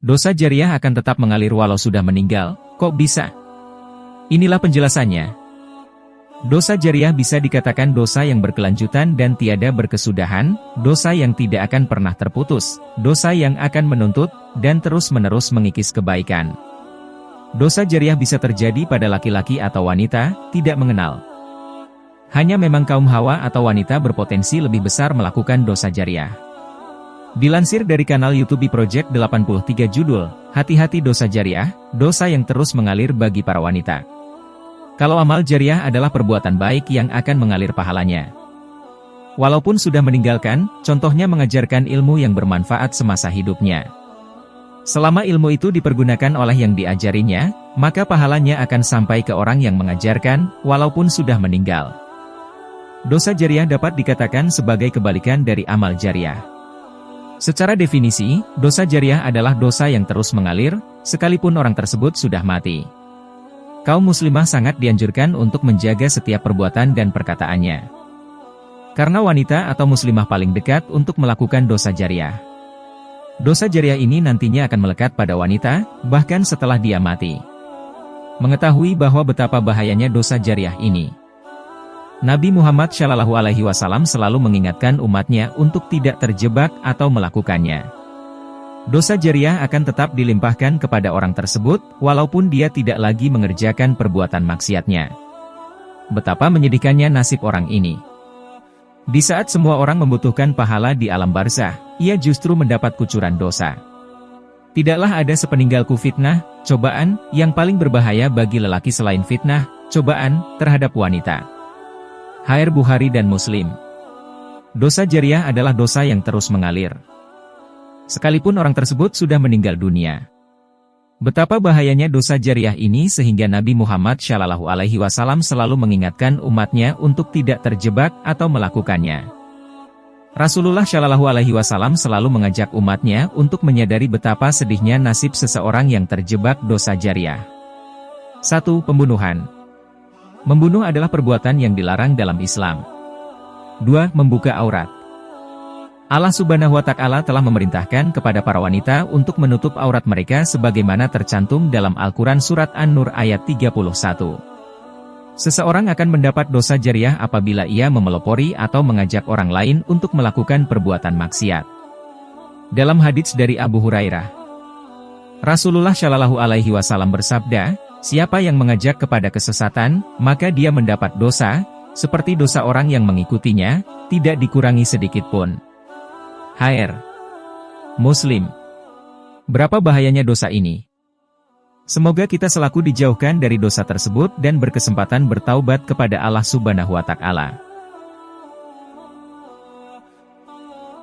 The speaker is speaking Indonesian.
Dosa jariah akan tetap mengalir walau sudah meninggal. Kok bisa? Inilah penjelasannya. Dosa jariah bisa dikatakan dosa yang berkelanjutan dan tiada berkesudahan, dosa yang tidak akan pernah terputus, dosa yang akan menuntut, dan terus-menerus mengikis kebaikan. Dosa jariah bisa terjadi pada laki-laki atau wanita, tidak mengenal. Hanya memang kaum hawa atau wanita berpotensi lebih besar melakukan dosa jariah. Dilansir dari kanal YouTube Project 83 judul, Hati-hati dosa jariah, dosa yang terus mengalir bagi para wanita. Kalau amal jariah adalah perbuatan baik yang akan mengalir pahalanya. Walaupun sudah meninggalkan, contohnya mengajarkan ilmu yang bermanfaat semasa hidupnya. Selama ilmu itu dipergunakan oleh yang diajarinya, maka pahalanya akan sampai ke orang yang mengajarkan, walaupun sudah meninggal. Dosa jariah dapat dikatakan sebagai kebalikan dari amal jariah. Secara definisi, dosa jariah adalah dosa yang terus mengalir, sekalipun orang tersebut sudah mati. Kaum muslimah sangat dianjurkan untuk menjaga setiap perbuatan dan perkataannya. Karena wanita atau muslimah paling dekat untuk melakukan dosa jariah. Dosa jariah ini nantinya akan melekat pada wanita, bahkan setelah dia mati. Mengetahui bahwa betapa bahayanya dosa jariah ini, Nabi Muhammad SAW selalu mengingatkan umatnya untuk tidak terjebak atau melakukannya. Dosa jariah akan tetap dilimpahkan kepada orang tersebut, walaupun dia tidak lagi mengerjakan perbuatan maksiatnya. Betapa menyedihkannya nasib orang ini. Di saat semua orang membutuhkan pahala di alam barzah, ia justru mendapat kucuran dosa. Tidaklah ada sepeninggalku fitnah, cobaan, yang paling berbahaya bagi lelaki selain fitnah, cobaan, terhadap wanita. HR Bukhari dan Muslim. Dosa jariah adalah dosa yang terus mengalir. Sekalipun orang tersebut sudah meninggal dunia. Betapa bahayanya dosa jariah ini sehingga Nabi Muhammad SAW selalu mengingatkan umatnya untuk tidak terjebak atau melakukannya. Rasulullah SAW selalu mengajak umatnya untuk menyadari betapa sedihnya nasib seseorang yang terjebak dosa jariah. 1. Pembunuhan. Membunuh adalah perbuatan yang dilarang dalam Islam. 2. Membuka aurat. Allah Subhanahu wa Ta'ala telah memerintahkan kepada para wanita untuk menutup aurat mereka sebagaimana tercantum dalam Al-Quran Surat An-Nur ayat 31. Seseorang akan mendapat dosa jariah apabila ia memelopori atau mengajak orang lain untuk melakukan perbuatan maksiat. Dalam hadits dari Abu Hurairah, Rasulullah SAW bersabda, siapa yang mengajak kepada kesesatan, maka dia mendapat dosa, seperti dosa orang yang mengikutinya, tidak dikurangi sedikitpun. HR Muslim. Berapa bahayanya dosa ini? Semoga kita selaku dijauhkan dari dosa tersebut dan berkesempatan bertaubat kepada Allah Subhanahu wa Ta'ala.